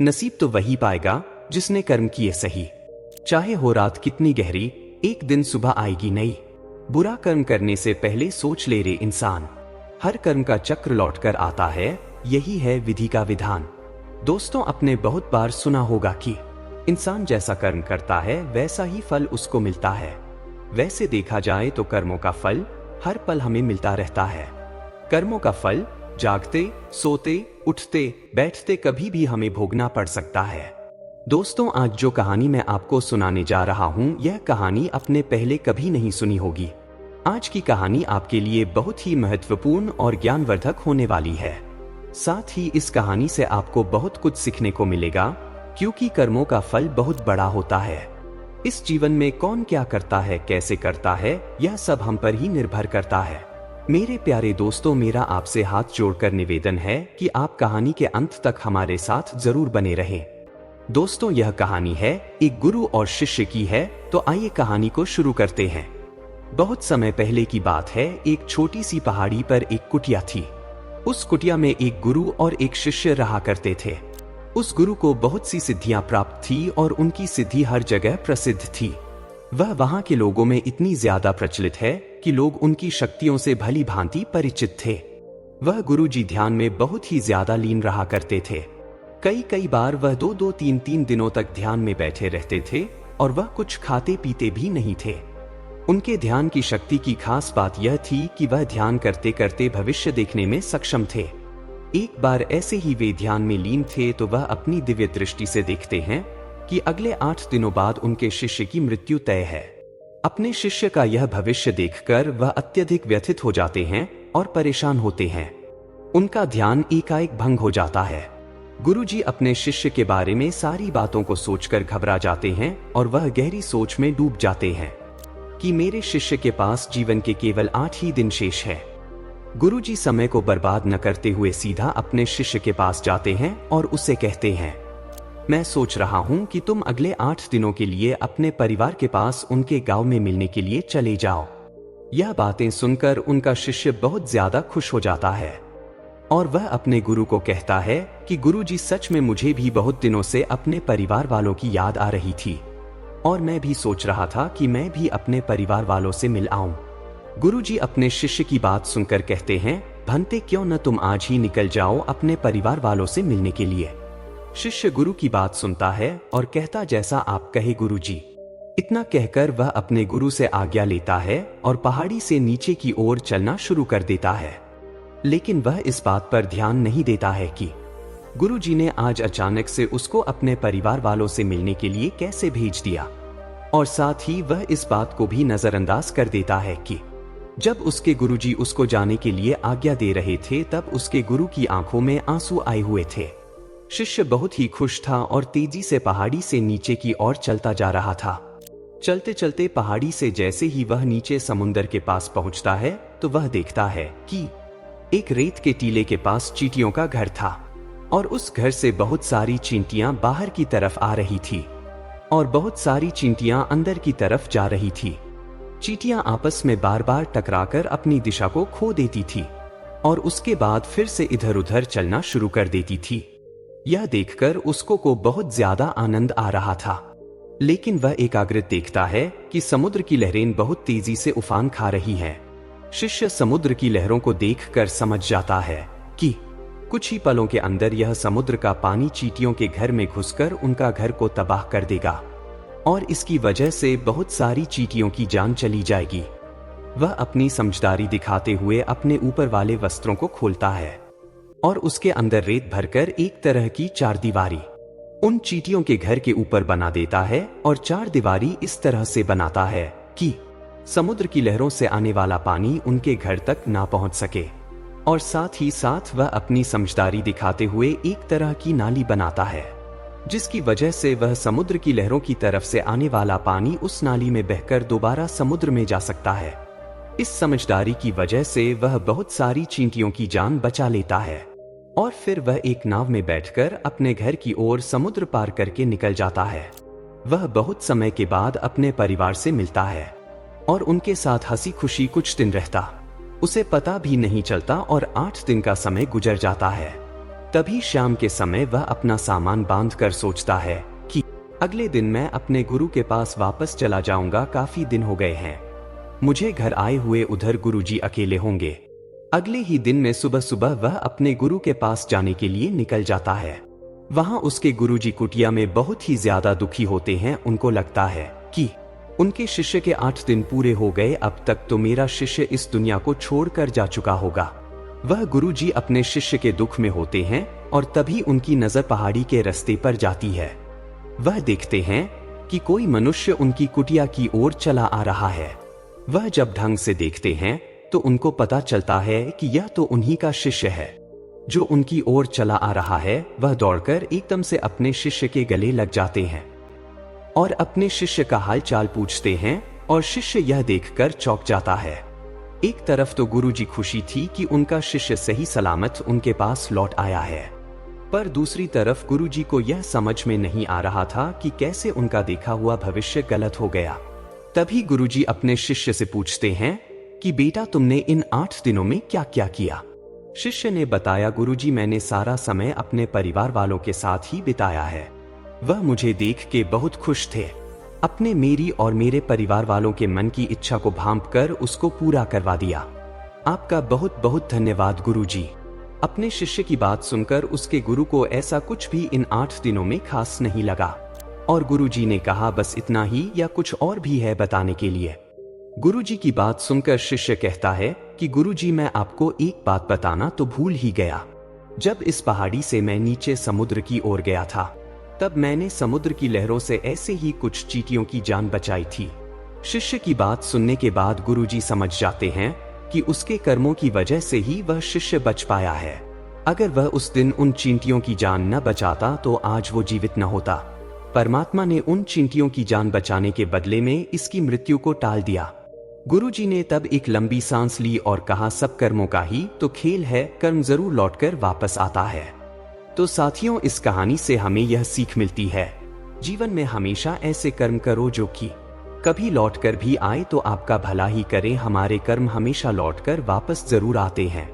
नसीब तो वही पाएगा जिसने कर्म किए सही। चाहे हो रात कितनी गहरी, एक दिन सुबह आएगी नई। बुरा कर्म करने से पहले सोच ले रे इंसान, हर कर्म का चक्र लौटकर आता है, यही है विधि का विधान। दोस्तों, आपने बहुत बार सुना होगा कि इंसान जैसा कर्म करता है वैसा ही फल उसको मिलता है। वैसे देखा जाए तो कर्मों का फल हर पल हमें मिलता रहता है। कर्मों का फल जागते, सोते, उठते, बैठते कभी भी हमें भोगना पड़ सकता है। दोस्तों, आज जो कहानी मैं आपको सुनाने जा रहा हूं, यह कहानी आपने पहले कभी नहीं सुनी होगी। आज की कहानी आपके लिए बहुत ही महत्वपूर्ण और ज्ञानवर्धक होने वाली है। साथ ही इस कहानी से आपको बहुत कुछ सीखने को मिलेगा, क्योंकि कर्मों का फल बहुत बड़ा होता है। इस जीवन में कौन क्या करता है, कैसे करता है, यह सब हम पर ही निर्भर करता है। मेरे प्यारे दोस्तों, मेरा आपसे हाथ जोड़कर निवेदन है कि आप कहानी के अंत तक हमारे साथ जरूर बने रहें। दोस्तों, यह कहानी है एक गुरु और शिष्य की है, तो आइए कहानी को शुरू करते हैं। बहुत समय पहले की बात है। एक छोटी सी पहाड़ी पर एक कुटिया थी। उस कुटिया में एक गुरु और एक शिष्य रहा करते थे। उस गुरु को बहुत सी सिद्धियां प्राप्त थी और उनकी सिद्धि हर जगह प्रसिद्ध थी। वह वहां के लोगों में इतनी ज्यादा प्रचलित है कि लोग उनकी शक्तियों से भली भांति परिचित थे। वह गुरु जी ध्यान में बहुत ही ज्यादा लीन रहा करते थे। कई बार वह 2-3 दिनों तक ध्यान में बैठे रहते थे और वह कुछ खाते पीते भी नहीं थे। उनके ध्यान की शक्ति की खास बात यह थी कि वह ध्यान करते करते भविष्य देखने में सक्षम थे। एक बार ऐसे ही वे ध्यान में लीन थे तो वह अपनी दिव्य दृष्टि से देखते हैं कि अगले 8 दिनों बाद उनके शिष्य की मृत्यु तय है। अपने शिष्य का यह भविष्य देखकर वह अत्यधिक व्यथित हो जाते हैं और परेशान होते हैं। उनका ध्यान एकाएक भंग हो जाता है। गुरुजी अपने शिष्य के बारे में सारी बातों को सोचकर घबरा जाते हैं और वह गहरी सोच में डूब जाते हैं कि मेरे शिष्य के पास जीवन के केवल 8 ही दिन शेष है। गुरुजी समय को बर्बाद न करते हुए सीधा अपने शिष्य के पास जाते हैं और उससे कहते हैं, मैं सोच रहा हूं कि तुम अगले 8 दिनों के लिए अपने परिवार के पास उनके गांव में मिलने के लिए चले जाओ। यह बातें सुनकर उनका शिष्य बहुत ज्यादा खुश हो जाता है और वह अपने गुरु को कहता है कि गुरुजी, सच में मुझे भी बहुत दिनों से अपने परिवार वालों की याद आ रही थी और मैं भी सोच रहा था कि मैं भी अपने परिवार वालों से मिल आऊं। गुरुजी अपने शिष्य की बात सुनकर कहते हैं, भंते, क्यों न तुम आज ही निकल जाओ अपने परिवार वालों से मिलने के लिए। शिष्य गुरु की बात सुनता है और कहता, जैसा आप कहे गुरुजी। इतना कहकर वह अपने गुरु से आज्ञा लेता है और पहाड़ी से नीचे की ओर चलना शुरू कर देता है। लेकिन वह इस बात पर ध्यान नहीं देता है कि गुरुजी ने आज अचानक से उसको अपने परिवार वालों से मिलने के लिए कैसे भेज दिया, और साथ ही वह इस बात को भी नजरअंदाज कर देता है कि जब उसके गुरुजी उसको जाने के लिए आज्ञा दे रहे थे तब उसके गुरु की आंखों में आंसू आए हुए थे। शिष्य बहुत ही खुश था और तेजी से पहाड़ी से नीचे की ओर चलता जा रहा था। चलते चलते पहाड़ी से जैसे ही वह नीचे समुंदर के पास पहुंचता है तो वह देखता है कि एक रेत के टीले के पास चींटियों का घर था और उस घर से बहुत सारी चींटियां बाहर की तरफ आ रही थी और बहुत सारी चींटियां अंदर की तरफ जा रही थी। चींटियां आपस में बार बार टकराकर अपनी दिशा को खो देती थी और उसके बाद फिर से इधर उधर चलना शुरू कर देती थी। यह देखकर उसको बहुत ज्यादा आनंद आ रहा था। लेकिन वह एकाग्रत देखता है कि समुद्र की लहरें बहुत तेजी से उफान खा रही हैं। शिष्य समुद्र की लहरों को देखकर समझ जाता है कि कुछ ही पलों के अंदर यह समुद्र का पानी चींटियों के घर में घुसकर उनका घर को तबाह कर देगा और इसकी वजह से बहुत सारी चींटियों की जान चली जाएगी। वह अपनी समझदारी दिखाते हुए अपने ऊपर वाले वस्त्रों को खोलता है और उसके अंदर रेत भरकर एक तरह की चारदीवारी उन चींटियों के घर के ऊपर बना देता है और चारदीवारी इस तरह से बनाता है कि समुद्र की लहरों से आने वाला पानी उनके घर तक ना पहुंच सके, और साथ ही साथ वह अपनी समझदारी दिखाते हुए एक तरह की नाली बनाता है जिसकी वजह से वह समुद्र की लहरों की तरफ से आने वाला पानी उस नाली में बहकर दोबारा समुद्र में जा सकता है। इस समझदारी की वजह से वह बहुत सारी चींटियों की जान बचा लेता है और फिर वह एक नाव में बैठकर अपने घर की ओर समुद्र पार करके निकल जाता है। वह बहुत समय के बाद अपने परिवार से मिलता है और उनके साथ हंसी खुशी कुछ दिन रहता। उसे पता भी नहीं चलता और 8 दिन का समय गुजर जाता है। तभी शाम के समय वह अपना सामान बांधकर सोचता है कि अगले दिन मैं अपने गुरु के पास वापस चला जाऊंगा, काफी दिन हो गए हैं। मुझे घर आए हुए उधर गुरुजी अकेले होंगे। अगले ही दिन में सुबह सुबह वह अपने गुरु के पास जाने के लिए निकल जाता है। वहां उसके गुरुजी कुटिया में बहुत ही ज्यादा दुखी होते हैं। उनको लगता है कि उनके शिष्य के 8 दिन पूरे हो गए, अब तक तो मेरा शिष्य इस दुनिया को छोड़कर जा चुका होगा। वह गुरुजी अपने शिष्य के दुख में होते हैं और तभी उनकी नजर पहाड़ी के रास्ते पर जाती है। वह देखते हैं कि कोई मनुष्य उनकी कुटिया की ओर चला आ रहा है। वह जब ढंग से देखते हैं तो उनको पता चलता है कि यह तो उन्हीं का शिष्य है जो उनकी ओर चला आ रहा है। वह दौड़कर एकदम से अपने शिष्य के गले लग जाते हैं और अपने शिष्य का हाल चाल पूछते हैं और शिष्य यह देखकर चौंक जाता है। एक तरफ तो गुरुजी खुशी थी कि उनका शिष्य सही सलामत उनके पास लौट आया है, पर दूसरी तरफ गुरुजी को यह समझ में नहीं आ रहा था कि कैसे उनका देखा हुआ भविष्य गलत हो गया। तभी गुरुजी अपने शिष्य से पूछते हैं कि बेटा, तुमने इन 8 दिनों में क्या क्या किया? शिष्य ने बताया, गुरुजी मैंने सारा समय अपने परिवार वालों के साथ ही बिताया है। वह मुझे देख के बहुत खुश थे। अपने मेरी और मेरे परिवार वालों के मन की इच्छा को भांपकर उसको पूरा करवा दिया। आपका बहुत बहुत धन्यवाद गुरुजी। अपने शिष्य की बात सुनकर उसके गुरु को ऐसा कुछ भी इन 8 दिनों में खास नहीं लगा और गुरुजी ने कहा, बस इतना ही या कुछ और भी है बताने के लिए? गुरुजी की बात सुनकर शिष्य कहता है कि गुरुजी, मैं आपको एक बात बताना तो भूल ही गया। जब इस पहाड़ी से मैं नीचे समुद्र की ओर गया था, तब मैंने समुद्र की लहरों से ऐसे ही कुछ चींटियों की जान बचाई थी। शिष्य की बात सुनने के बाद गुरुजी समझ जाते हैं कि उसके कर्मों की वजह से ही वह शिष्य बच पाया है। अगर वह उस दिन उन चींटियों की जान न बचाता तो आज वो जीवित न होता। परमात्मा ने उन चींटियों की जान बचाने के बदले में इसकी मृत्यु को टाल दिया। गुरुजी ने तब एक लंबी सांस ली और कहा, सब कर्मों का ही तो खेल है, कर्म जरूर लौटकर वापस आता है। तो साथियों, इस कहानी से हमें यह सीख मिलती है, जीवन में हमेशा ऐसे कर्म करो जो कि कभी लौटकर भी आए तो आपका भला ही करे। हमारे कर्म हमेशा लौटकर वापस जरूर आते हैं।